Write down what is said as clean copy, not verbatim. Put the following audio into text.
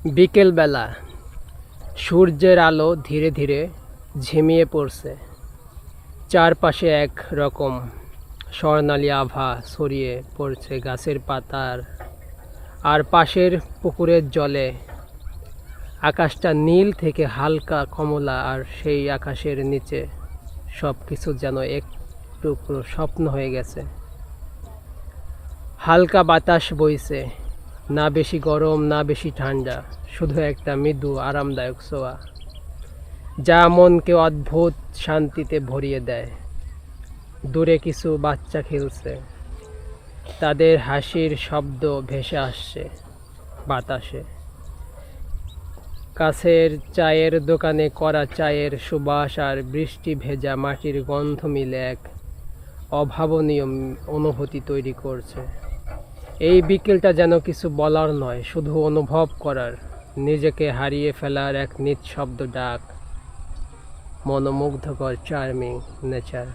বিকেলবেলা সূর্যের আলো ধীরে ধীরে ঝিমিয়ে পড়ছে। চারপাশে এক রকম স্বর্ণালী আভা ছড়িয়ে পড়ছে গাছের পাতার আর পাশের পুকুরের জলে। আকাশটা নীল থেকে হালকা কমলা, আর সেই আকাশের নিচে সব কিছু যেন এক টুকরো স্বপ্ন হয়ে গেছে। হালকা বাতাস বইছে, না বেশি গরম না বেশি ঠান্ডা, শুধু একটা মৃদু আরামদায়ক ছোঁয়া, যা মনকে অদ্ভুত শান্তিতে ভরিয়ে দেয়। দূরে কিছু বাচ্চা খেলছে, তাদের হাসির শব্দ ভেসে আসছে বাতাসে। কাছের চায়ের দোকানে করা চায়ের সুবাস আর বৃষ্টি ভেজা মাটির গন্ধ মিলে এক অভাবনীয় অনুভূতি তৈরি করছে। এই বিকেলটা যেন কিছু বলার নয়, শুধু অনুভব করার, নিজেকে হারিয়ে ফেলার এক নিঃশব্দ ডাক। মনোমুগ্ধকর চার্মিং নেচার।